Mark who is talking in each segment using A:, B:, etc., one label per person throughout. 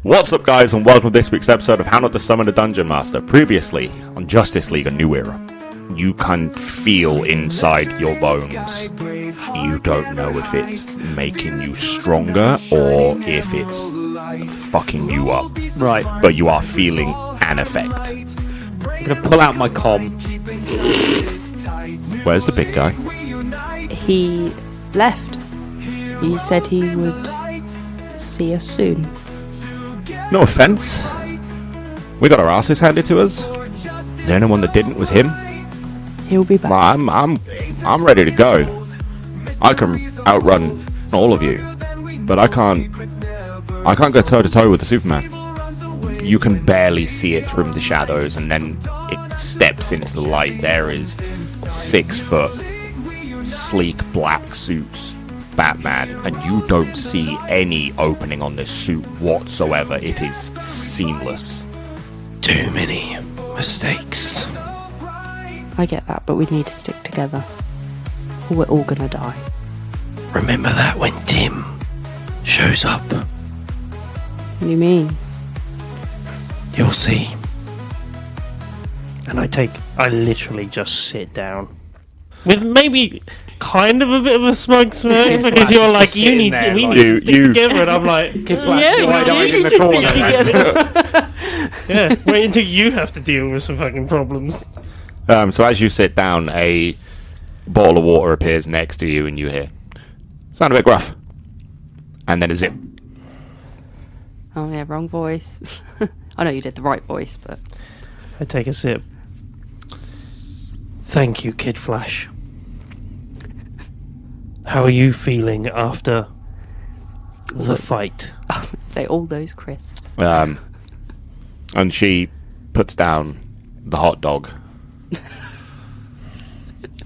A: What's up, guys, and welcome to this week's episode of How Not to Summon a Dungeon Master. Previously on Justice League: A New Era. You can feel inside your bones. You don't know if it's making you stronger or if it's fucking you up.
B: Right.
A: But you are feeling an effect.
B: I'm going to pull out my comm.
A: Where's the big guy?
C: He left. He said he would see us soon.
A: No offense. We got our asses handed to us. The only one that didn't was him.
C: He'll be back.
A: I'm ready to go. I can outrun all of you, but I can't go toe to toe with the Superman. You can barely see it through the shadows, and then it steps into the light. There is 6 foot, sleek black suits Batman, and you don't see any opening on this suit whatsoever. It is seamless.
D: Too many mistakes.
C: I get that, but we need to stick together. Or we're all gonna die.
D: Remember that when Tim shows up.
C: What do you mean?
D: You'll see.
B: And I literally just sit down. With maybe kind of a bit of a smug smirk, because you're like, we need to stick together, and I'm like,
C: why don't
B: you stick together? Yeah, wait until you have to deal with some fucking problems.
A: So as you sit down, a bottle of water appears next to you, and you hear, sound a bit gruff. And then a zip.
C: Oh yeah, wrong voice. I know you did the right voice, but...
B: I take a sip. Thank you, Kid Flash. How are you feeling after the fight?
C: Say all those crisps.
A: And she puts down the hot dog.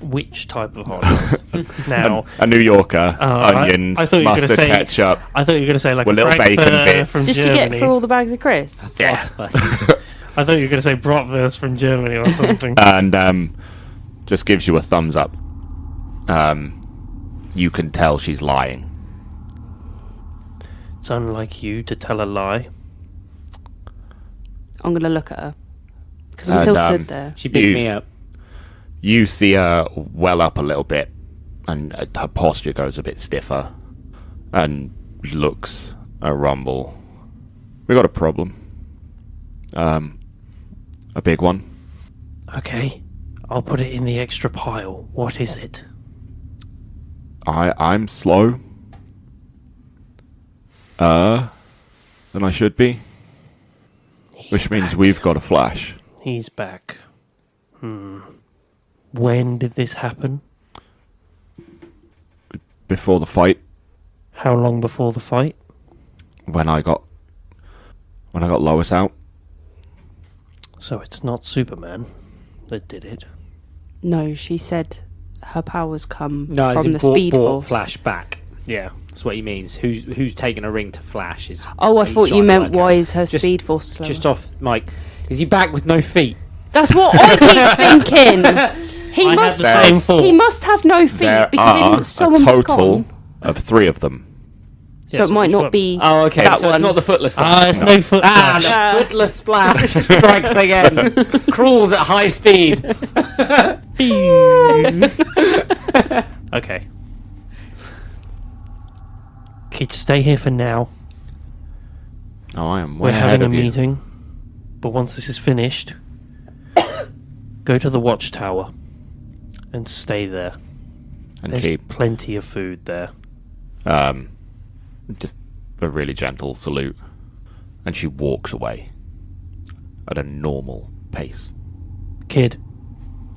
B: Which type of hot dog? Now,
A: A New Yorker, onions,
B: I thought you were
A: mustard,
B: gonna say,
A: ketchup.
B: I thought you were going to say like
A: with
B: a
A: little bacon
B: Frankfurter
A: bits.
B: from
C: Did
B: Germany.
C: she get through all the bags of crisps?
A: Yeah.
B: I thought you were going to say bratwurst from Germany or something.
A: And just gives you a thumbs up. You can tell she's lying.
B: It's unlike you to tell a lie.
C: I'm gonna look at her. Because we still stood there.
B: She picked me up.
A: You see her well up a little bit, and her posture goes a bit stiffer, and looks a rumble. We got a problem. A big one.
B: Okay, I'll put it in the extra pile. What is it?
A: I'm slow. Than I should be. Which means we've got a Flash.
B: He's back. When did this happen?
A: Before the fight,
B: How long before the fight?
A: when I got Lois out.
B: So it's not Superman that did it.
C: No, she said her powers come
E: No,
C: from the Speed Force.
E: Flash back. Yeah, that's what he means. Who's taken a ring to Flash is.
C: Oh, I
E: what he's
C: thought you
E: trying to
C: meant
E: work
C: why
E: out.
C: is her
E: Just-
C: Speed Force slower?
E: Just off, Mike. Is he back with no feet?
C: That's what I keep thinking. He
B: I
C: must
B: had the same thought.
C: He must have no feet
A: There
C: because
A: are
C: if someone
A: a total
C: gone,
A: of 3 of them.
C: so
B: Yes,
C: it might
B: which
C: not
B: one?
C: be.
E: Oh, okay.
C: That
E: So it's
C: one.
E: not the footless Flash.
B: It's no foot.
E: The footless Flash strikes again. Crawls at high speed.
B: Okay. Kids, stay here for now.
A: Oh, I am
B: We're
A: way ahead
B: having a
A: of you.
B: meeting. But once this is finished, go to the watchtower and stay there.
A: And
B: There's
A: keep
B: plenty of food there.
A: just a really gentle salute. And she walks away at a normal pace.
B: Kid,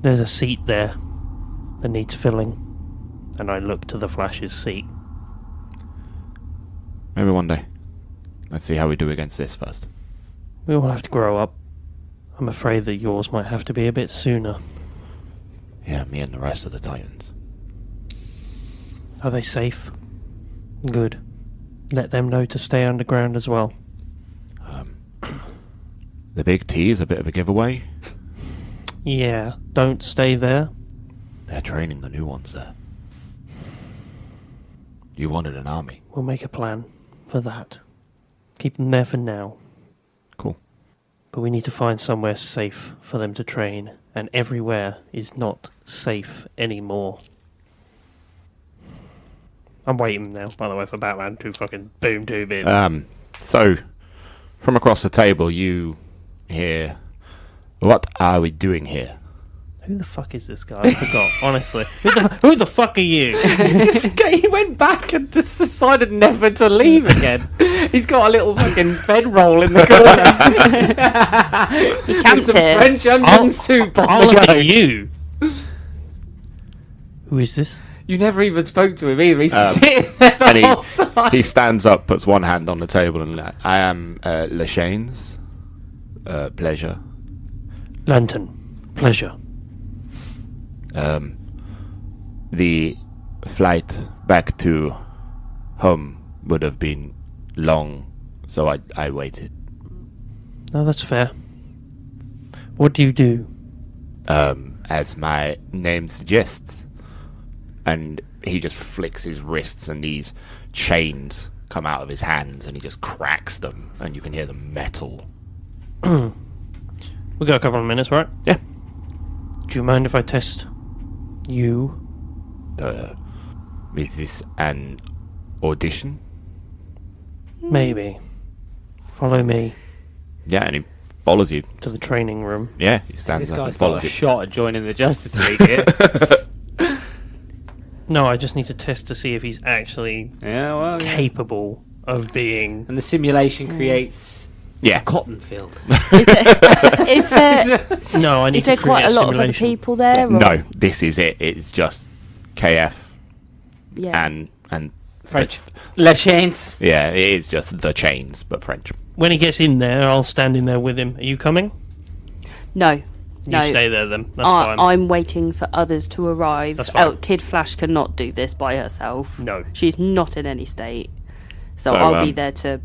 B: there's a seat there that needs filling. And I look to the Flash's seat.
A: Maybe one day. Let's see how we do against this first.
B: We all have to grow up. I'm afraid that yours might have to be a bit sooner.
A: Yeah, me and the rest of the Titans.
B: Are they safe? Good. Let them know to stay underground as well.
A: The big T is a bit of a giveaway.
B: Yeah, don't stay there.
A: They're training the new ones there. You wanted an army.
B: We'll make a plan for that. Keep them there for now.
A: Cool.
B: But we need to find somewhere safe for them to train, and everywhere is not safe anymore. I'm waiting now, by the way, for Batman to fucking boom tube in.
A: So, from across the table, you hear, "What are we doing here?"
B: Who the fuck is this guy? I forgot, honestly. Who the fuck are you?
E: He went back and just decided never to leave again. He's got a little fucking bedroll in the corner.
C: He camped
E: Some
C: here.
E: French onion soup on
B: I'll
E: the
B: look
E: go.
B: at you. Who is this?
E: You never even spoke to him either. He's been sitting there
A: And
E: the whole time.
A: he stands up, puts one hand on the table, and I am Leshane's. Pleasure.
B: Lantern. Pleasure.
A: The flight back to home would have been long, so I waited.
B: No, that's fair. What do you do?
A: As my name suggests. And he just flicks his wrists and these chains come out of his hands and he just cracks them and you can hear the metal.
B: We got a couple of minutes, right?
A: Yeah.
B: Do you mind if I test you?
A: Is this an audition?
B: Maybe. Follow me
A: Yeah, and he follows you.
B: to the training room.
A: Yeah, he stands
E: This
A: up and
E: guy's got
A: follows
E: a
A: you.
E: shot at joining the Justice League here.
B: No, I just need to test to see if he's actually
E: Yeah, well, yeah.
B: capable of being...
E: And the simulation creates
A: Yeah.
E: a cotton field.
C: Is there
B: No, I need
C: is
B: to
C: there
B: create
C: quite a lot of other
B: simulation.
C: people there? Or?
A: No, this is it. It's just KF
C: Yeah.
A: and
E: French. Le Chains.
A: yeah, it is just the chains, but French.
B: When he gets in there, I'll stand in there with him. Are you coming?
C: No. No.
B: You stay there then. That's fine.
C: I'm waiting for others to arrive.
B: That's fine.
C: Oh, Kid Flash cannot do this by herself.
B: No.
C: She's not in any state. So,
A: So,
C: I'll be there to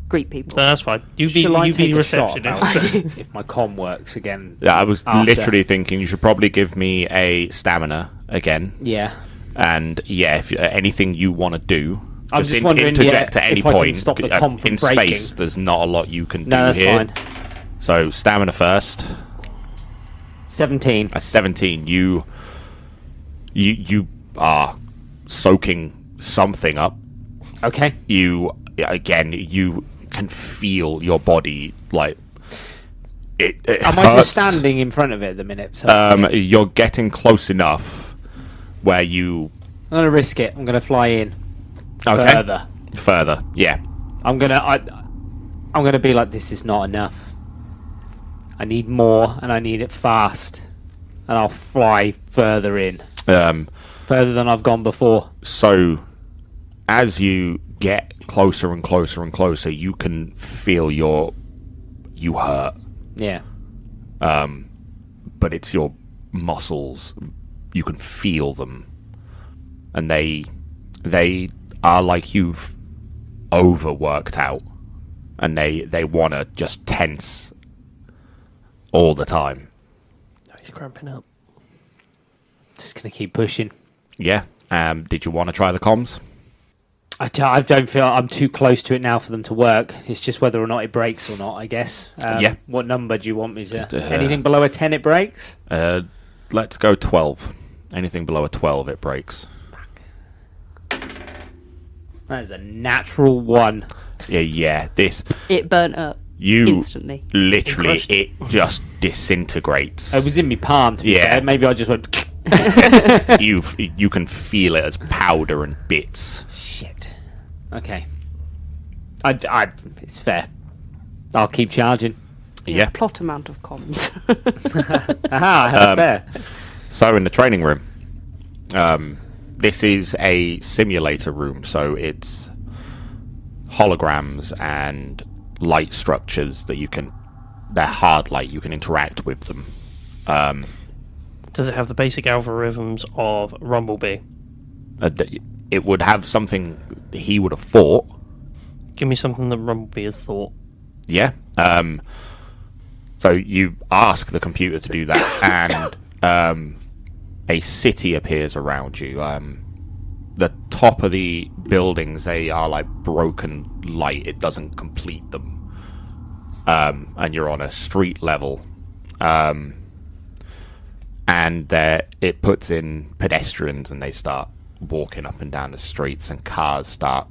C: greet people.
B: That's fine. You be,
E: Shall I
B: you be
E: take a shot
B: receptionist.
E: about if my comm works again?
A: Yeah, I was
E: After.
A: literally thinking you should probably give me a stamina again.
E: Yeah.
A: And yeah, if anything you want to do,
E: I'm just wondering,
A: interject
E: yeah,
A: at any
E: if I can
A: point.
E: stop the comm from
A: in
E: breaking.
A: space, there's not a lot you can
E: No,
A: do
E: that's
A: here.
E: fine.
A: So stamina first.
E: 17.
A: At 17, you are soaking something up.
E: Okay.
A: You can feel your body like it
E: Am I
A: hurts.
E: just standing in front of it at the minute? So
A: You're getting close enough where you
E: I'm gonna risk it. I'm gonna fly in
A: okay further. Yeah.
E: I'm gonna be like, this is not enough. I need more, and I need it fast, and I'll fly further in, further than I've gone before.
A: So as you get closer and closer and closer, you can feel you hurt,
E: Yeah.
A: but it's your muscles. You can feel them, and they are like you've overworked out, and they want to just tense all the time.
B: No, he's cramping up.
E: Just gonna keep pushing.
A: Yeah. Did you want to try the comms?
E: I don't feel I'm too close to it now for them to work. It's just whether or not it breaks or not, I guess.
A: Yeah.
E: What number do you want me to? Anything below a 10, it breaks?
A: Let's go 12. Anything below a 12, it breaks.
E: That is a natural 1.
A: Yeah. This
C: It burnt up
A: you
C: instantly.
A: literally
B: Crushed.
A: it just disintegrates.
E: It was in my palm, to be
A: Yeah.
E: fair. Maybe I just went...
A: You can feel it as powder and bits.
E: Shit. Okay. It's fair. I'll keep charging.
A: Yeah.
C: Plot amount of comms.
E: Aha, I have spare.
A: So in the training room, this is a simulator room, so it's holograms and light structures that they're hard light, you can interact with them.
B: Does it have the basic algorithms of Rumblebee?
A: It would have something he would have thought.
B: Give me something that Rumblebee has thought.
A: Yeah. So you ask the computer to do that, and a city appears around you. the top of the buildings, they are like broken light. It doesn't complete them. And you're on a street level. And it puts in pedestrians, and they start walking up and down the streets, and cars start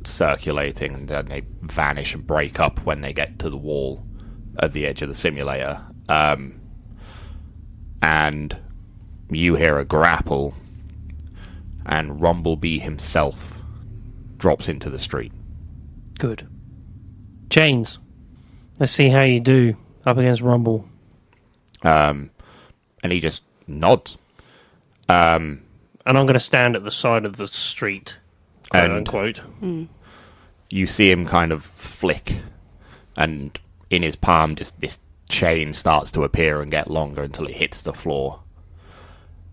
A: circulating, and then they vanish and break up when they get to the wall at the edge of the simulator. And you hear a grapple, and Rumblebee himself drops into the street.
B: Good. Chains. Let's see how you do up against Rumble.
A: And he just nods.
B: And I'm going to stand at the side of the street, quote unquote.
A: You see him kind of flick, and in his palm, just this chain starts to appear and get longer until it hits the floor.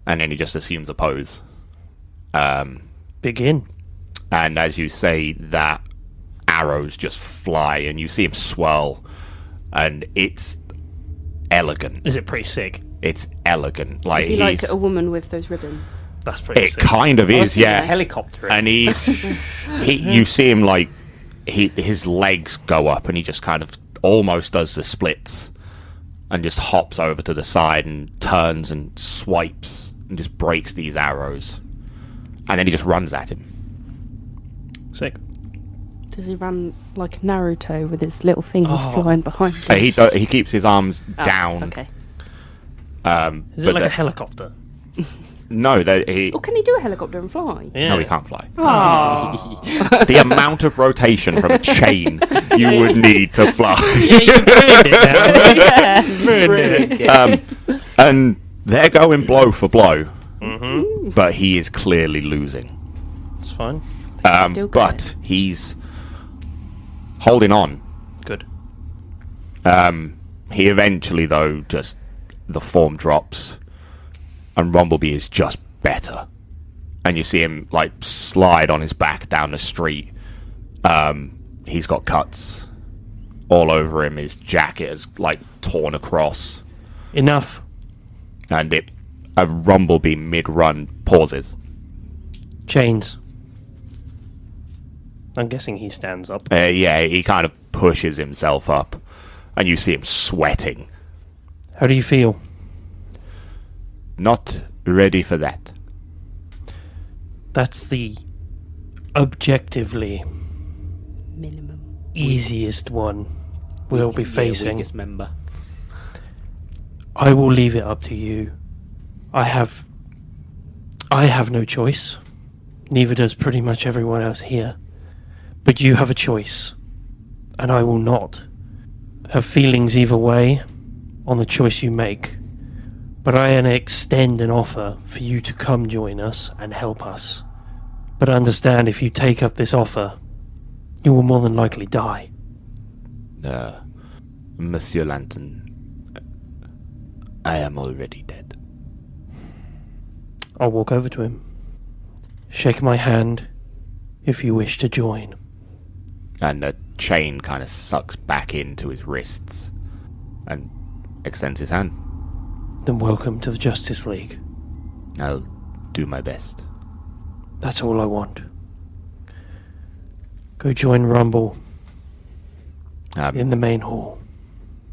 A: And then he just assumes a pose.
B: Begin.
A: And as you say that, arrows just fly, and you see him swirl, and it's elegant.
B: Is it pretty sick?
A: It's elegant. Like
C: Is he like a woman with those ribbons?
B: That's pretty
A: it
B: sick.
A: kind of is, yeah.
E: Helicopter.
A: And you see him like his legs go up, and he just kind of almost does the splits, and just hops over to the side and turns and swipes and just breaks these arrows, and then he just runs at him.
B: Sick.
C: Does he run like Naruto with his little things flying behind him?
A: He keeps his arms down.
C: Okay.
B: Is it like a helicopter?
A: No,
C: Or can he do a helicopter and fly?
B: Yeah.
A: no, he can't fly. The amount of rotation from a chain you would need to fly.
B: Yeah, you ruined it now, right?
C: Yeah.
B: Ruined it.
A: And they're going blow for blow, but he is clearly losing.
B: It's fine.
C: Still got
A: But he's holding on.
B: Good.
A: He eventually, though, just the form drops, and Rumblebee is just better. And you see him like slide on his back down the street. He's got cuts all over him. His jacket is like torn across,
B: Enough.
A: and a Rumblebee mid-run pauses.
B: Chains. I'm guessing he stands up.
A: Yeah, he kind of pushes himself up, and you see him sweating.
B: How do you feel?
A: Not ready for that.
B: That's the objectively
C: Minimum.
B: easiest one we'll be facing.
E: Weakest member.
B: I will leave it up to you. I have no choice. Neither does pretty much everyone else here. But you have a choice. And I will not have feelings either way on the choice you make. But I am going to extend an offer for you to come join us and help us. But understand, if you take up this offer, you will more than likely die.
A: Monsieur Lantern, I am already dead.
B: I'll walk over to him. Shake my hand if you wish to join.
A: And the chain kind of sucks back into his wrists and extends his hand.
B: Then welcome to the Justice League.
A: I'll do my best.
B: That's all I want. Go join Rumble in the main hall.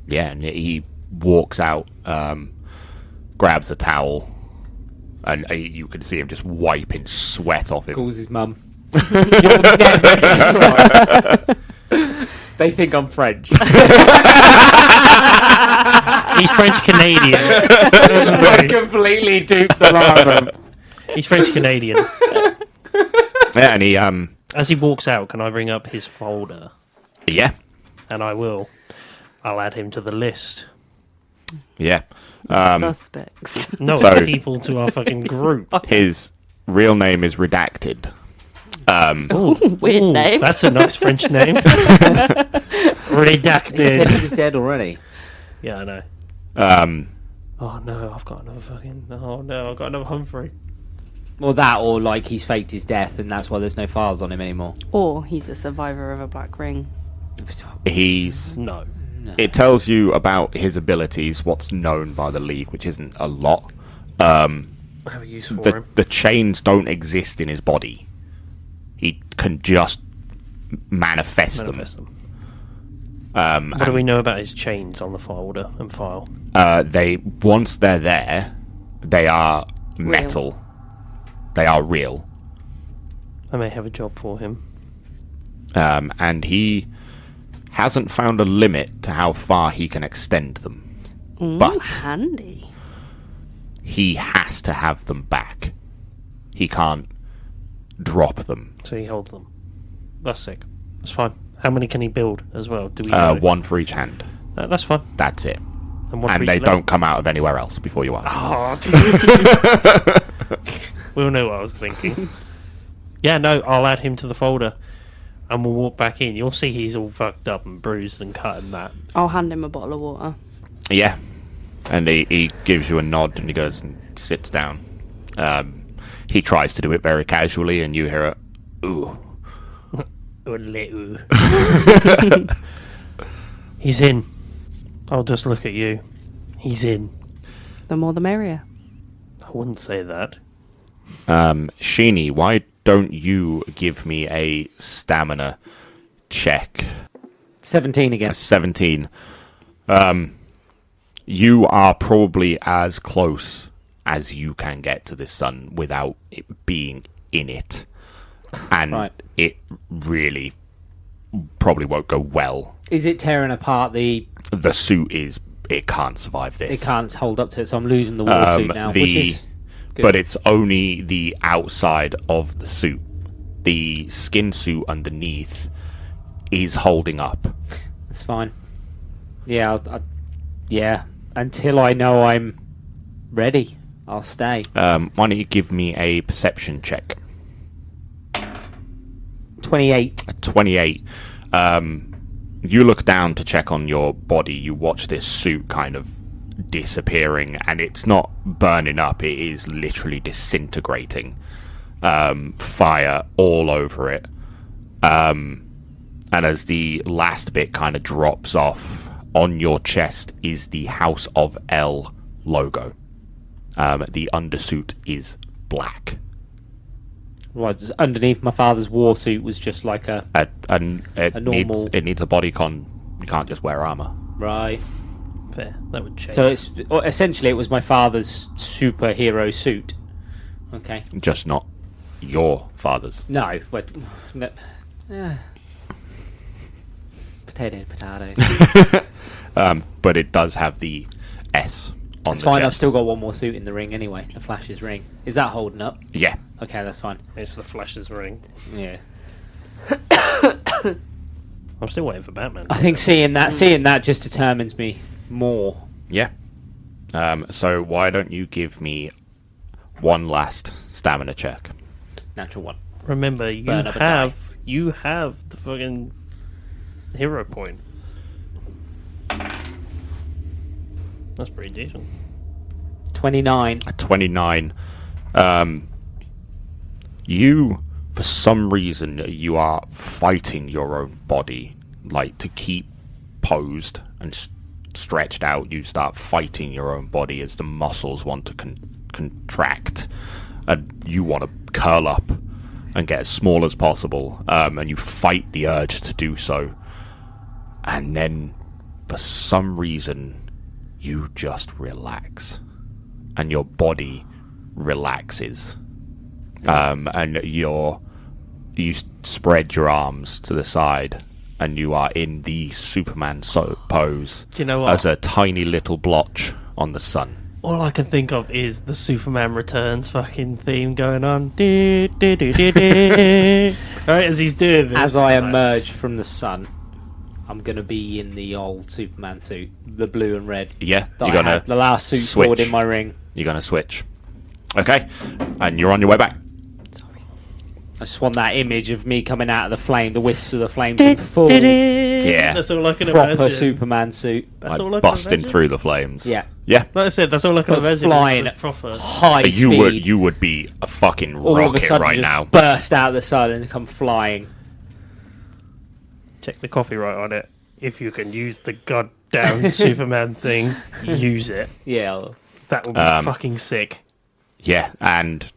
A: Yeah, and he walks out, grabs a towel, and you can see him just wiping sweat off him.
E: Calls his mum. You'll never guess right. They think I'm French.
B: He's French Canadian.
E: I completely duped the lot of them.
B: He's French Canadian.
A: Yeah, and he,
B: As he walks out, can I bring up his folder?
A: yeah,
B: And I will. I'll add him to the list.
A: yeah.
C: Suspects.
B: No,
A: So-
B: people to our fucking group.
A: His real name is Redacted.
C: Weird name.
B: That's a nice French name.
E: He said
B: Redacted.
E: he was dead already.
B: Yeah, I know. Oh no, I've got another fucking. Oh no, I've got another Humphrey.
E: Or that, or like he's faked his death and that's why there's no files on him anymore.
C: Or he's a survivor of a black ring.
A: He's.
B: No.
A: It tells you about his abilities, what's known by the League, which isn't a lot.
B: I have a use for him.
A: The chains don't exist in his body. He can just manifest them.
B: What do we know about his chains on the folder and file?
A: Once they're there, they are metal. They are real.
B: I may have a job for him.
A: And he hasn't found a limit to how far he can extend them. But
C: handy.
A: he has to have them back. He can't drop them.
B: So he holds them. That's sick. That's fine. How many can he build as well? Do we know?
A: One for each hand.
B: That's fine.
A: That's it.
B: And, one
A: And
B: for
A: they
B: each
A: don't come out of anywhere else before you ask.
B: We all know what I was thinking. Yeah, no, I'll add him to the folder. And we'll walk back in. You'll see he's all fucked up and bruised and cut and that.
C: I'll hand him a bottle of water.
A: Yeah. And he gives you a nod and he goes and sits down. He tries to do it very casually and you hear a, ooh.
B: He's in. I'll just look at you. He's in.
C: The more the merrier.
B: I wouldn't say that.
A: Sheeny, why don't you give me a stamina check?
E: 17 again.
A: 17. You are probably as close as you can get to this sun without it being in it. And it really probably won't go well.
E: Is it tearing apart the
A: suit? It can't survive this.
E: It can't hold up to it, so I'm losing the water suit now, which is good.
A: But it's only the outside of the suit. The skin suit underneath is holding up.
E: That's fine. Yeah, yeah. Until I know I'm ready, I'll stay.
A: Why don't you give me a perception check?
E: 28.
A: 28. You look down to check on your body. You watch this suit kind of disappearing, and it's not burning up. It is literally disintegrating. Fire all over it. And as the last bit kind of drops off, on your chest is the House of L logo. The undersuit is black.
E: Right, underneath my father's war suit was just like a normal...
A: It needs a bodycon. You can't just wear armor.
E: Right.
B: Fair. That would change.
E: So it's essentially it was my father's superhero suit. Okay.
A: Just not your father's.
E: No. Potato.
A: But it does have the S on
E: It's
A: the
E: fine, I've
A: chest.
E: still got one more suit in the ring anyway. The Flash's ring. Is that holding up?
A: Yeah.
E: Okay, that's fine.
B: It's the Flash's ring.
E: Yeah.
B: I'm still waiting for Batman.
E: I think seeing that just determines me more.
A: Yeah. So why don't you give me one last stamina check?
E: Natural one.
B: Remember, you
E: Burn up a
B: have the fucking hero point. That's pretty decent.
E: 29.
A: 29. You, for some reason, you are fighting your own body, like to keep posed and stretched out. You start fighting your own body as the muscles want to contract, and you want to curl up and get as small as possible. And you fight the urge to do so, and then for some reason, you just relax, and your body relaxes. And you spread your arms to the side, and you are in the Superman pose.
B: Do you know what?
A: As a tiny little blotch on the sun.
B: All I can think of is the Superman Returns fucking theme going on. Do, do, do, do, do. Right, as he's doing this.
E: As I emerge from the sun, I'm going to be in the old Superman suit, the blue and red.
A: Yeah,
E: that
A: you're
E: I
A: gonna
E: had, the last suit
A: switch.
E: stored in my ring.
A: You're gonna switch. Okay, and you're on your way back.
E: I just want that image of me coming out of the flame, the wisps of the flames, in full
A: Yeah,
B: That's all I can
E: proper
B: imagine.
E: Superman suit.
B: That's all I
A: like
B: can
A: busting
B: imagine.
A: through the flames.
E: Yeah.
A: Yeah.
B: Like I said, that's all I can
E: But
B: imagine.
E: flying
B: It's
E: at
B: proper.
E: high speed.
A: You would be a fucking
E: all of a
A: rocket
E: sudden
A: right
E: just
A: now.
E: burst out of the sun and come flying.
B: Check the copyright on it. If you can use the goddamn Superman thing, use it.
E: Yeah.
B: That would be fucking sick.
A: Yeah, and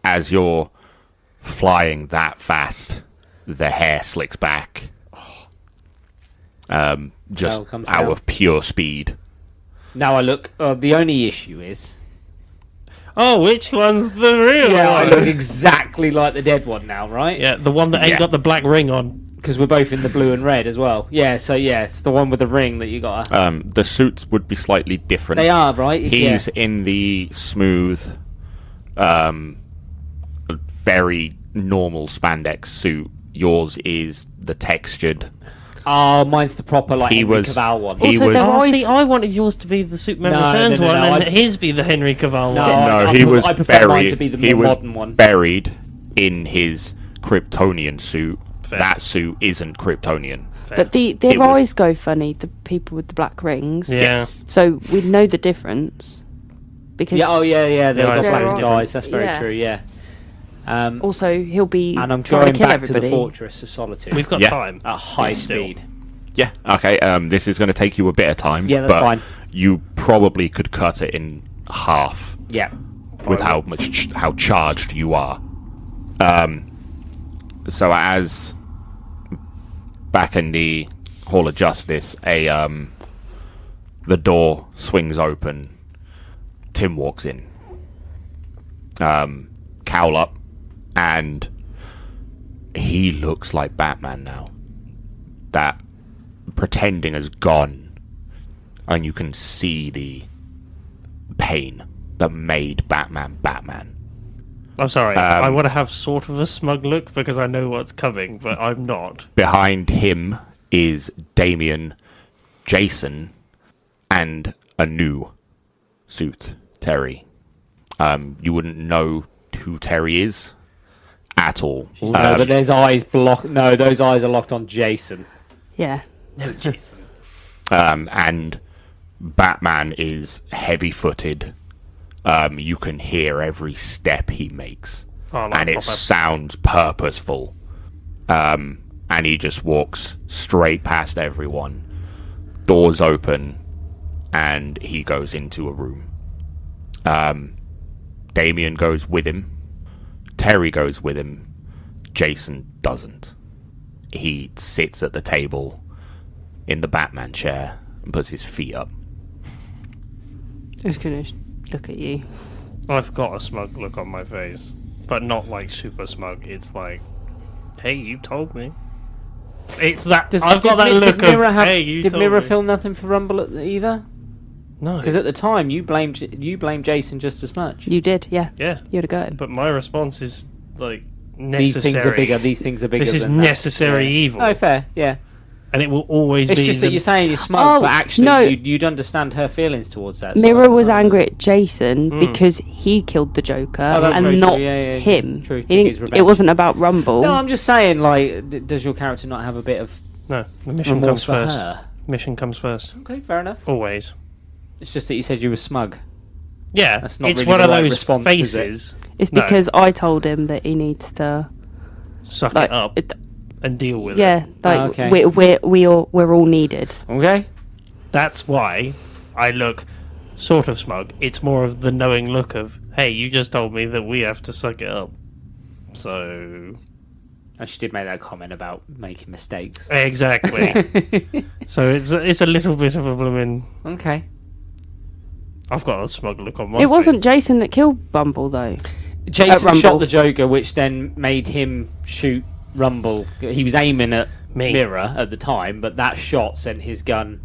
A: as you're flying that fast, the hair slicks back. Just
E: comes
A: out
E: down.
A: of pure speed.
E: Now I look. The only issue is,
B: Oh, which one's the real
E: I
B: one?
E: look exactly like the dead one now, right?
B: Yeah, the one that ain't
A: Yeah.
B: got the black ring on.
E: Because we're both in the blue and red as well. Yeah. So yeah, it's the one with the ring that you got.
A: The suits would be slightly different.
E: They are right.
A: He's in the smooth, very normal spandex suit. Yours is the textured.
E: Oh, mine's the proper like
A: He
E: Henry
A: was-
E: Cavill one.
A: he
C: Also,
A: was-
C: they're
B: Oh,
C: always-
B: see, I wanted yours to be the Superman
E: No,
B: Returns
E: no, no,
B: one,
E: no,
B: and
E: I-
B: his be the Henry Cavill
E: No,
B: one.
A: No,
E: I
A: he was
E: I prefer mine
A: buried.
E: to be the
A: he
E: more
A: was
E: modern one.
A: buried in his Kryptonian suit.
B: Fair.
A: That suit isn't Kryptonian.
C: But
A: It
C: their
A: was-
C: eyes go funny. The people with the black rings.
B: Yeah.
A: Yes.
C: So we know the difference. Because
E: Yeah. Oh yeah. They've
B: Yeah,
E: got
B: it's
E: black
C: very
E: eyes. That's very
C: Yeah.
E: true. Yeah.
C: also he'll be
E: And I'm
C: trying
E: going
C: to kill
E: back to
C: everybody.
E: the Fortress of Solitude
B: We've got
A: Yeah.
B: time.
E: at high
B: still.
E: speed.
A: Yeah. Okay. This is going to take you a bit of time.
E: Yeah, that's
A: but
E: fine.
A: You probably could cut it in half
E: Yeah.
A: with how charged you are. So as back in the Hall of Justice, the door swings open. Tim walks in. Cowl up, and he looks like Batman now. That pretending has gone, and you can see the pain that made Batman Batman.
B: I'm sorry. I want to have sort of a smug look because I know what's coming, but I'm not.
A: Behind him is Damien, Jason, and a new suit, Terry. You wouldn't know who Terry is at all.
E: No, but there's eyes blocked. No, those eyes are locked on Jason.
C: Yeah.
B: No, Jason.
A: And Batman is heavy-footed. You can hear every step he makes,
B: Oh, like
A: and it
B: proper-
A: sounds purposeful. And he just walks straight past everyone. Doors open, and he goes into a room. Damien goes with him. Terry goes with him. Jason doesn't. He sits at the table in the Batman chair and puts his feet up.
C: I was gonna look at you.
B: I've got a smug look on my face, but not like super smug. It's like, hey, you told me. It's that. I've got that look of, hey, you
E: Did
B: told
E: Mirror
B: me.
E: film nothing for Rumble either?
B: No.
E: Because at the time you blamed Jason just as much.
C: You did, yeah.
B: Yeah,
C: You had a go at him.
B: but my response is like necessary.
E: These things are bigger. These things are bigger.
B: This is
E: than that.
B: necessary
E: Yeah.
B: evil,
E: Oh, fair. Yeah.
B: and it will always
E: It's
B: be.
E: just that you're saying you're smug,
C: Oh,
E: but actually
C: no.
E: you'd understand her feelings towards that. so I
C: Mirror
E: don't
C: was
E: know.
C: angry at Jason because he killed the Joker
E: Oh, that's very
C: and
E: true.
C: not
E: Yeah, yeah,
C: him.
E: true.
C: He
E: Took his
C: didn't,
E: revenge.
C: it wasn't about Rumble.
E: No, I'm just saying. Like, does your character not have a bit of
B: No, the mission
E: remorse
B: comes
E: for
B: first.
E: her?
B: Mission comes first,
E: Okay, fair enough.
B: always.
E: It's just that you said you were smug.
B: Yeah,
E: That's not
B: it's
E: really
B: one
E: the
B: of
E: right
B: those
E: response, is it?
B: faces.
C: It's
B: No.
C: because I told him that he needs to,
B: Suck
C: like,
B: it up and deal with
C: yeah,
B: it.
C: like
E: okay.
C: we're all needed.
E: Okay.
B: That's why I look sort of smug. It's more of the knowing look of, hey, you just told me that we have to suck it up. So
E: And she did make that comment about making mistakes.
B: exactly. So it's a little bit of a blooming.
E: Okay.
B: I've got a smug look on my.
C: It wasn't
B: face.
C: Jason that killed Bumble though.
E: Jason
C: Rumble.
E: shot the Joker, which then made him shoot Rumble. He was aiming at
B: Me.
E: Mirror at the time, but that shot sent his gun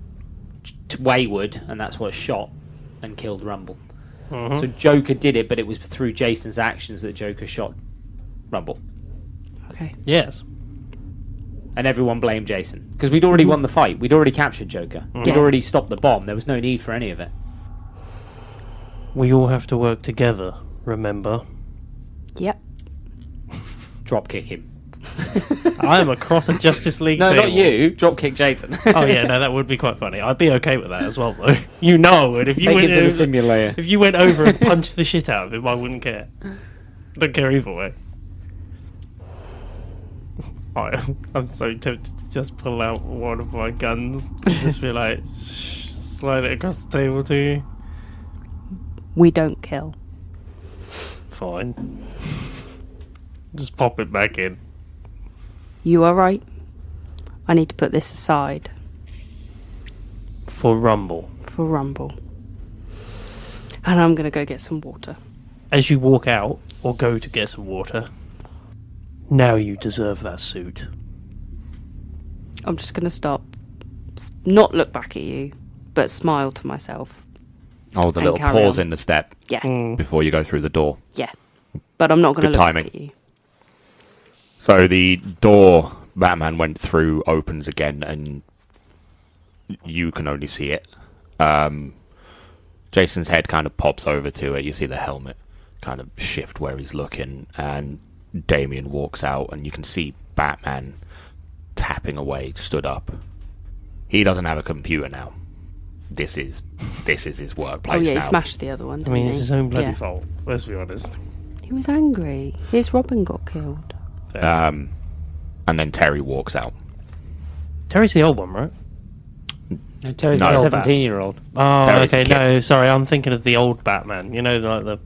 E: wayward, and that's what shot and killed Rumble.
B: Mhm.
E: So Joker did it, but it was through Jason's actions that Joker shot Rumble.
C: Okay.
B: Yes.
E: And everyone blamed Jason. Because we'd already won the fight. We'd already captured Joker. We'd
C: Yeah.
E: already stopped the bomb. There was no need for any of it.
B: We all have to work together. Remember,
C: Yep.
E: Dropkick him.
B: I am across a Justice League.
E: No,
B: table.
E: not you. Dropkick Jason.
B: Oh yeah, no, that would be quite funny. I'd be okay with that as well, though. You know, I would. If you
E: Take
B: went
E: him to the
B: over,
E: simulator.
B: if you went over and punched the shit out of him, I wouldn't care. Don't care either way. I'm so tempted to just pull out one of my guns and just be like, slide it across the table to you.
C: We don't kill.
B: fine. Just pop it back in.
C: You are right. I need to put this aside
B: For Rumble.
C: for Rumble. And I'm going to go get some water.
B: As you walk out, or go to get some water, now you deserve that suit.
C: I'm just going to stop, not look back at you, but smile to myself.
A: Oh, the
C: And
A: little
C: carry
A: pause
C: on.
A: in the step
C: Yeah,
A: before you go through the door.
C: yeah. But I'm not going to
A: Good
C: look
A: timing.
C: back at you.
A: So the door Batman went through opens again, and you can only see it. Jason's head kind of pops over to it. You see the helmet kind of shift where he's looking, and Damien walks out, and you can see Batman tapping away, stood up. He doesn't have a computer now. This is his
C: Oh
A: workplace
C: yeah,
A: now.
C: he smashed the other one.
B: I
C: Didn't
B: mean,
C: he?
B: it's his own bloody
C: Yeah.
B: fault. Let's be honest.
C: He was angry. His Robin got killed.
A: And then Terry walks out.
B: Terry's the old one, right?
E: No, Terry's
A: No.
E: a
A: Old
E: 17-year-old.
B: Oh,
A: Terry's the
B: okay.
A: kid.
B: No, sorry. I'm thinking of the old Batman. You know, like the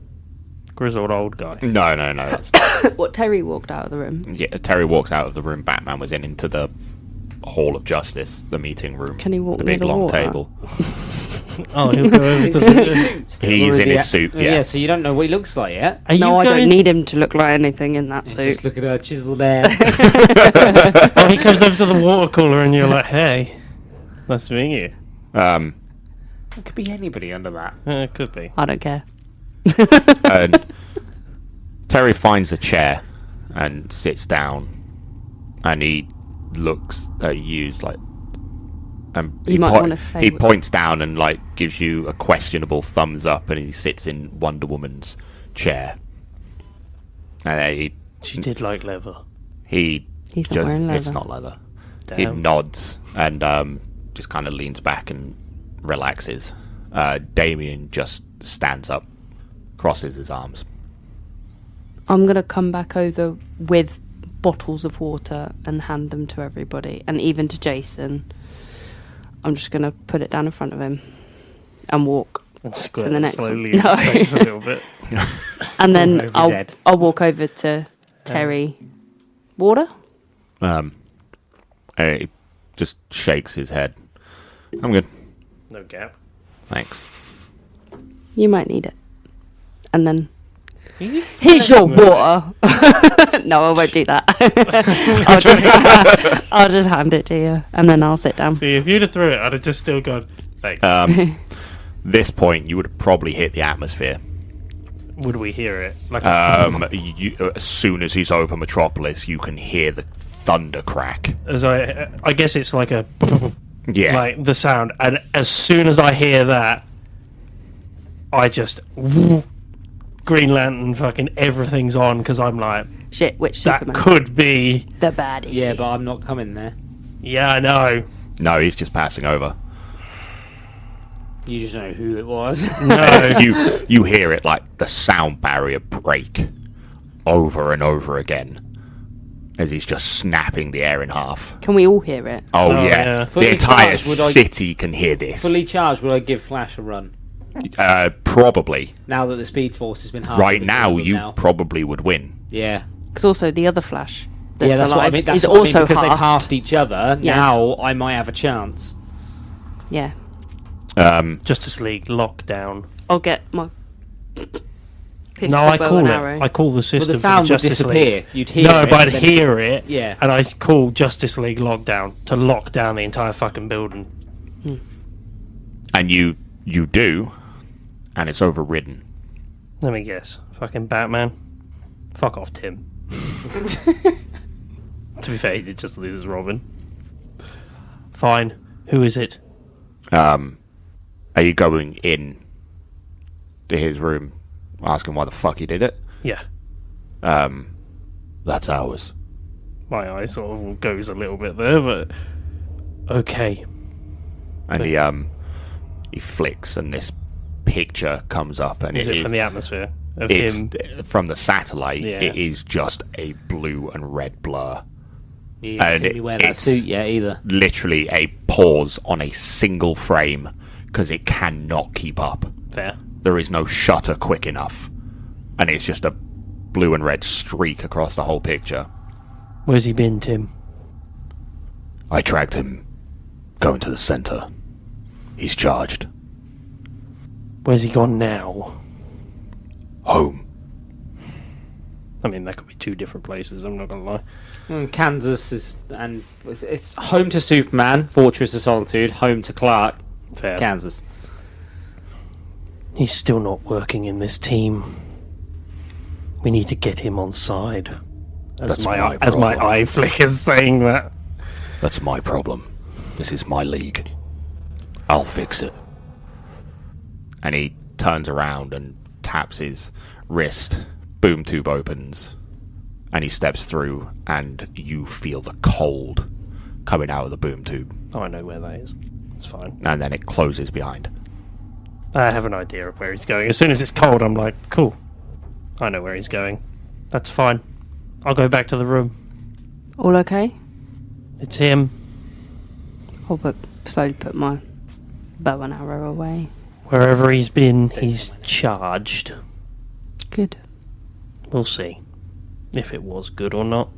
B: grizzled old guy.
A: No. That's,
C: What, Terry walked out of the room?
A: yeah, Terry walks out of the room Batman was in into the Hall of Justice, the meeting room.
C: Can he walk
A: the
C: near
A: big
C: the
A: long
C: water?
A: table.
B: Oh, he'll go over to the...
A: He's in his suit. Yeah.
E: So you don't know what he looks like yet.
B: Are
C: No,
B: you
C: I
B: going...
C: don't need him to look like anything in that suit.
E: Just look at her chiseled hair.
B: Oh, he comes over to the water cooler and you're like, hey, nice to meet you.
E: It could be anybody under that.
B: It could be.
C: I don't care.
A: And Terry finds a chair and sits down, and he looks at you like, and
C: You might wanna say
A: he
C: what-
A: points down and like gives you a questionable thumbs up, and he sits in Wonder Woman's chair, and
B: She did like leather.
C: He's not wearing
A: It's
C: leather.
A: not leather. He
B: Damn.
A: nods and just kind of leans back and relaxes. Damien just stands up, crosses his arms.
C: I'm going to come back over with bottles of water and hand them to everybody, and even to Jason. I'm just going to put it down in front of him and walk.
B: And
C: To
B: squirt
C: the
B: it
C: next
B: slowly
C: one.
B: in
C: No.
B: his face a little bit.
C: And then
E: Over his head.
C: I'll walk over to Terry. Water?
A: He just shakes his head. I'm good.
B: No gap.
A: Thanks.
C: You might need it. And then, here's your water. No, I won't do that. I'll just hand it to you, and then I'll sit down.
B: See, if you'd have threw it, I'd have just still gone, thanks.
A: This point, you would have probably hit the atmosphere.
B: Would we hear it? Like
A: As soon as he's over Metropolis, you can hear the thunder crack.
B: as I guess it's like a...
A: Yeah.
B: Like the sound. And as soon as I hear that, I just... Green Lantern, fucking everything's on, because I'm like,
C: Shit, which
B: that
C: Superman?
B: could be...
C: The baddie.
E: Yeah, but I'm not coming there.
B: Yeah, I know.
A: No, he's just passing over.
E: You just know who it was.
B: No.
A: You hear it like the sound barrier break over and over again as he's just snapping the air in half.
C: Can we all hear it?
A: Oh,
B: Oh,
A: yeah.
B: yeah.
A: The
E: Fully
A: entire
E: charged, would I-
A: city can hear this.
E: Fully charged, will I give Flash a run?
A: Probably.
E: Now that the Speed Force has been halved.
A: Right
E: between
A: now,
E: them
A: you
E: now.
A: probably would win.
E: Yeah.
C: Because also the other Flash that's
E: Yeah, that's
C: alive
E: what I mean. That's
C: is
E: what
C: also
E: I mean, because they've
C: halved.
E: halved each other.
C: Yeah.
E: Now I might have a chance.
C: Yeah.
B: Justice League lockdown.
C: I'll get my...
B: No, I
C: bow
B: call
C: and
B: it.
C: arrow.
B: I call the
E: Well,
B: system
E: the
B: for
E: sound would
B: Justice
E: disappear.
B: League.
E: You'd hear
B: No,
E: it.
B: but I'd
E: then-
B: hear it.
E: Yeah.
B: And I call Justice League lockdown to lock down the entire fucking building.
A: And you do, and it's overridden.
B: Let me guess. Fucking Batman. Fuck off, Tim. To be fair, he did just lose his Robin. Fine. Who is it?
A: Are you going in to his room, asking why the fuck he did it?
B: Yeah.
A: That's ours.
B: My eye sort of goes a little bit there, but... Okay.
A: And he flicks, and this picture comes up, and
B: Is it from the atmosphere of
A: it's
B: him?
A: from the satellite.
B: Yeah.
A: It is just a blue and red blur.
E: You haven't
A: And
E: seen me wear that
A: it's-
E: suit yet either.
A: Literally a pause on a single frame because it cannot keep up.
B: Fair.
A: There is no shutter quick enough, and it's just a blue and red streak across the whole picture.
B: Where's he been, Tim?
F: I tracked him going to the center. He's charged.
B: Where's he gone now?
F: Home.
B: I mean, that could be two different places, I'm not gonna lie.
E: Kansas is, and it's home to Superman, Fortress of Solitude, home to Clark,
B: Fair.
E: Kansas.
B: He's still not working in this team. We need to get him on side.
F: That's
B: my
F: my problem.
B: eye flickers saying that.
F: That's my problem. This is my league. I'll fix it.
A: And he turns around and taps his wrist. Boom tube opens. And he steps through, and you feel the cold coming out of the boom tube.
B: Oh, I know where that is. It's fine.
A: And then it closes behind.
B: I have an idea of where he's going. As soon as it's cold, I'm like, cool. I know where he's going. That's fine. I'll go back to the room.
C: All okay?
B: It's him.
C: I'll slowly put my bow and arrow away.
B: Wherever he's been, he's charged.
C: Good.
B: We'll see if it was good or not.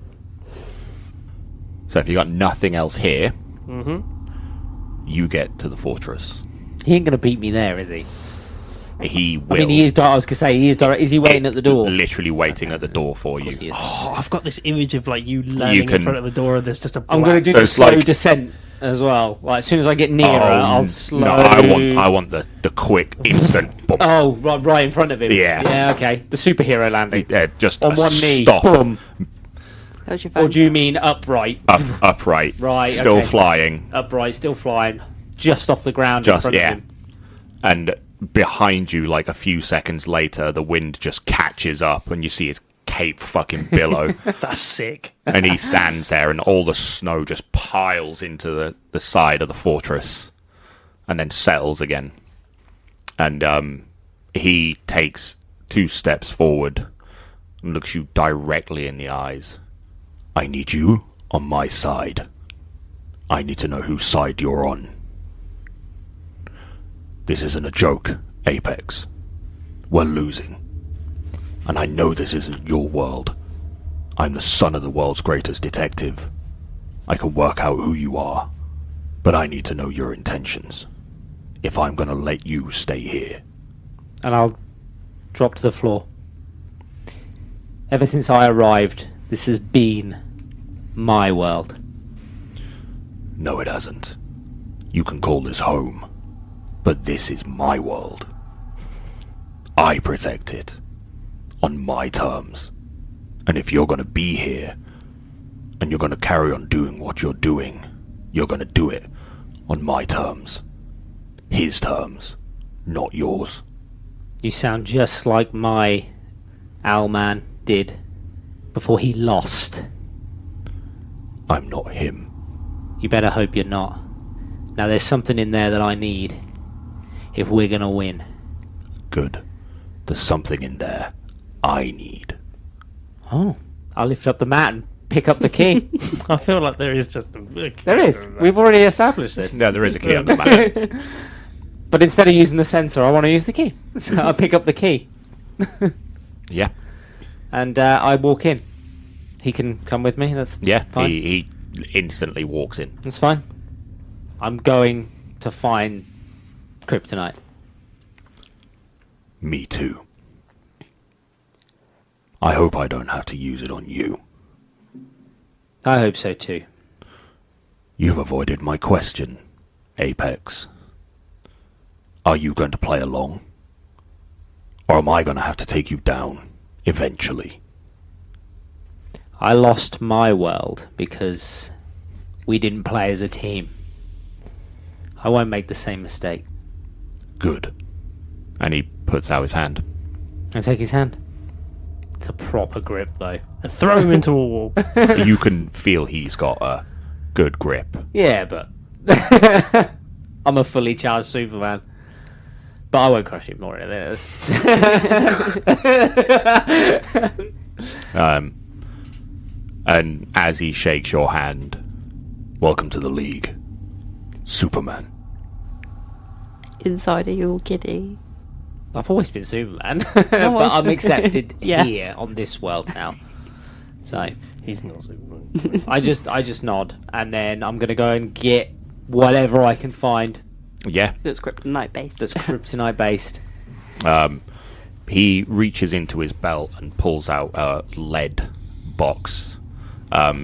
A: So if you got nothing else here,
B: Mm-hmm.
A: you get to the fortress.
E: He ain't gonna beat me there, is he?
A: He will.
E: I mean, he is. I was gonna say he is direct. Is he waiting at the door?
A: Literally waiting at the door for
E: Of course he
A: you.
E: is.
B: Oh, I've got this image of like you landing
A: can-
B: in front of the door and there's just a black...
E: I'm gonna do the
A: There's
E: slow
A: like-
E: descent as well. Like as soon as I get nearer, I'll slow.
A: No, I want the quick instant bump.
E: Oh, right in front of him.
A: Yeah.
E: Yeah. Okay. The superhero landing
A: Just
E: on
A: a
E: one knee.
A: stop.
E: Boom.
C: That was your phone.
E: Or do you mean upright?
A: Upright.
E: Right,
A: Still
E: okay.
A: flying.
E: Upright, still flying, just off the ground in
A: Just
E: front
A: yeah.
E: of him.
A: And behind you, like a few seconds later, the wind just catches up, and you see his cape fucking billow.
B: That's sick.
A: And he stands there, and all the snow just piles into the side of the fortress, and then settles again. And he takes 2 steps forward and looks you directly in the eyes.
F: I need you on my side. I need to know whose side you're on. This isn't a joke, Apex. We're losing. And I know this isn't your world. I'm the son of the world's greatest detective. I can work out who you are, but I need to know your intentions. If I'm gonna let you stay here.
E: And I'll drop to the floor. Ever since I arrived, this has been my world.
F: No, it hasn't. You can call this home, but this is my world. I protect it. On my terms. And if you're gonna be here, and you're gonna carry on doing what you're doing, you're gonna do it on my terms. His terms, not yours.
E: You sound just like my Owlman did before he lost.
F: I'm not him.
E: You better hope you're not. Now there's something in there that I need if we're gonna win.
F: Good. There's something in there I need.
E: Oh, I'll lift up the mat and pick up the key.
B: I feel like there is just a...
E: There is. We've already established this.
A: No, there is a key on the map.
E: But instead of using the sensor, I want to use the key. So I pick up the key
A: Yeah.
E: and I walk in. He can come with me. That's
A: Yeah.
E: fine.
A: He instantly walks in.
E: That's fine. I'm going to find kryptonite.
F: Me too. I hope I don't have to use it on you.
E: I hope so too.
F: You've avoided my question, Apex. Are you going to play along? Or am I going to have to take you down, eventually?
E: I lost my world because we didn't play as a team. I won't make the same mistake.
F: Good.
A: And he puts out his hand.
E: I take his hand. It's a proper grip though.
B: Throw him into a wall.
A: You can feel he's got a good grip.
E: Yeah, but I'm a fully charged Superman. But I won't crush him more than this.
A: And as he shakes your hand,
F: Welcome to the League, Superman.
C: Inside are you all giddy?
E: I've always been Superman, but I'm accepted
C: Yeah.
E: here on this world now. So
B: He's not Superman.
E: I just nod, and then I'm gonna go and get whatever I can find
A: Yeah.
C: That's kryptonite based.
E: that's kryptonite based.
A: He reaches into his belt and pulls out a lead box.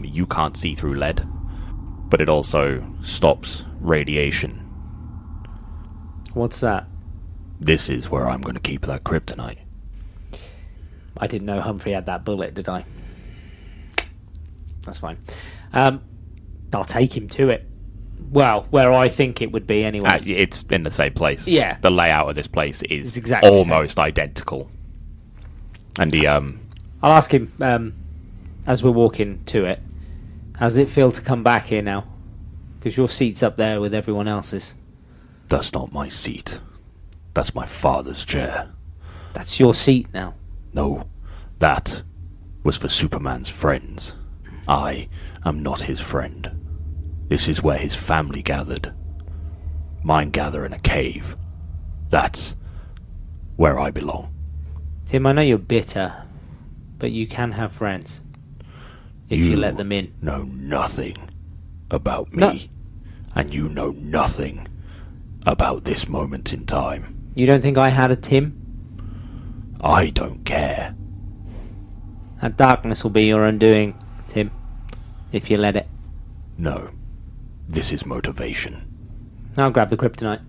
A: You can't see through lead, but it also stops radiation.
E: What's that?
F: This is where I'm going to keep that kryptonite.
E: I didn't know Humphrey had that bullet, did I? That's fine. I'll take him to it. Well, where I think it would be anyway.
A: It's in the same place.
E: Yeah.
A: The layout of this place is
E: It's exactly the
A: almost identical. And he,
E: I'll ask him as we're walking to it. How does it feel to come back here now? Because your seat's up there with everyone else's.
F: That's not my seat. That's my father's chair.
E: That's your seat now.
F: No, that was for Superman's friends. I am not his friend. This is where his family gathered. Mine gather in a cave. That's where I belong.
E: Tim, I know you're bitter, but you can have friends if you let them in.
F: Know nothing about me,
E: No.
F: and you know nothing about this moment in time.
E: You don't think I had a Tim?
F: I don't care.
E: That darkness will be your undoing, Tim, if you let it.
F: No, this is motivation.
E: I'll grab the kryptonite.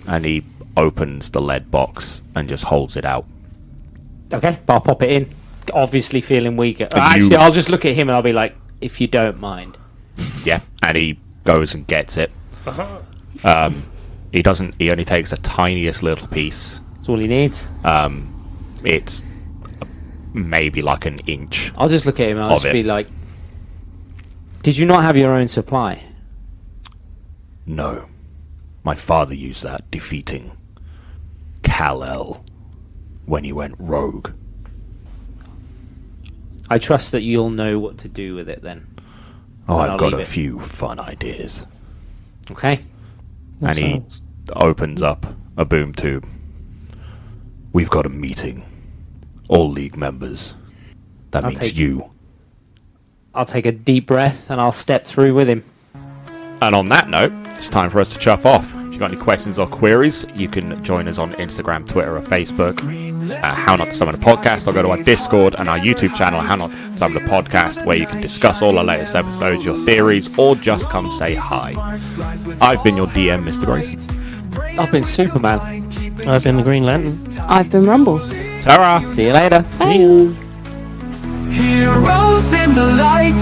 A: and he opens the lead box and just holds it out.
E: Okay, I'll pop it in. Obviously feeling weaker.
A: you-
E: Actually, I'll just look at him and I'll be like, if you don't mind.
A: Yeah, and he goes and gets it. He doesn't. He only takes the tiniest little piece.
E: That's all he needs.
A: It's maybe like an inch.
E: I'll just look at him and I'll
A: Of
E: just
A: it.
E: be like, did you not have your own supply?
F: No. My father used that defeating Kal-El when he went rogue.
E: I trust that you'll know what to do with it then.
F: Oh,
E: Then I'll
F: I've got
E: leave
F: a
E: it.
F: few fun ideas.
E: Okay?
A: And he opens up a boom tube.
F: We've got a meeting. All League members. That
E: I'll
F: means
E: take-
F: you.
E: I'll take a deep breath and I'll step through with him.
A: And on that note, it's time for us to chuff off. If you've got any questions or queries, you can join us on Instagram, Twitter, or Facebook. How Not to Summon a Podcast, or go to our Discord and our YouTube channel, How Not to Summon a Podcast, where you can discuss all our latest episodes, your theories, or just come say hi. I've been your DM, Mr. Grayson.
E: I've been Superman.
B: I've been the Green Lantern.
C: I've been Rumble.
A: Ta-ra!
E: See you later.
C: Bye.
G: Heroes in the light,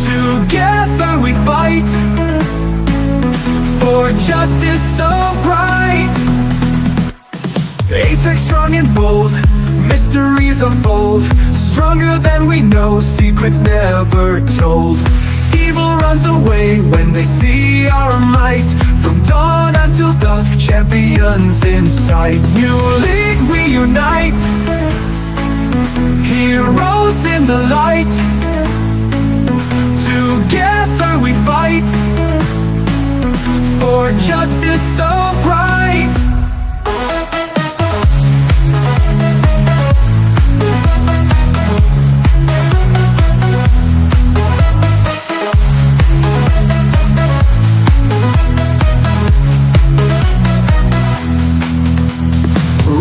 G: together we fight for justice so bright. Apex strong and bold, mysteries unfold, stronger than we know, secrets never told. Evil runs away when they see our might, from dawn until dusk, champions in sight. New League, we unite, heroes in the light, together we fight for justice so bright.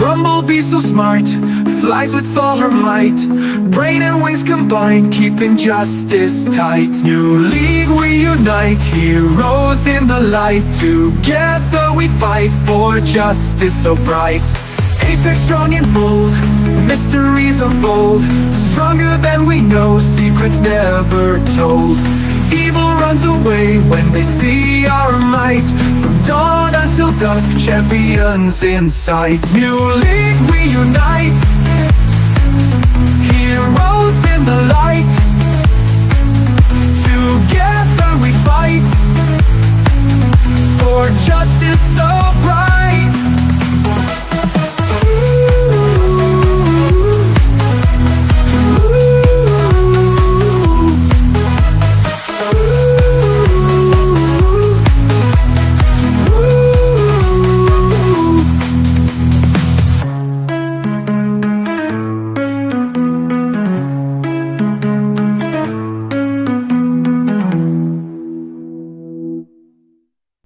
G: Rumble be so smart, flies with all her might, brain and wings combined, keeping justice tight. New League, we unite, heroes in the light, together we fight for justice so bright. Apex strong and bold, mysteries unfold, stronger than we know, secrets never told. Evil runs away when they see our might, from dawn until dusk, champions in sight. New League, we unite, heroes in the light, together we fight for justice so bright.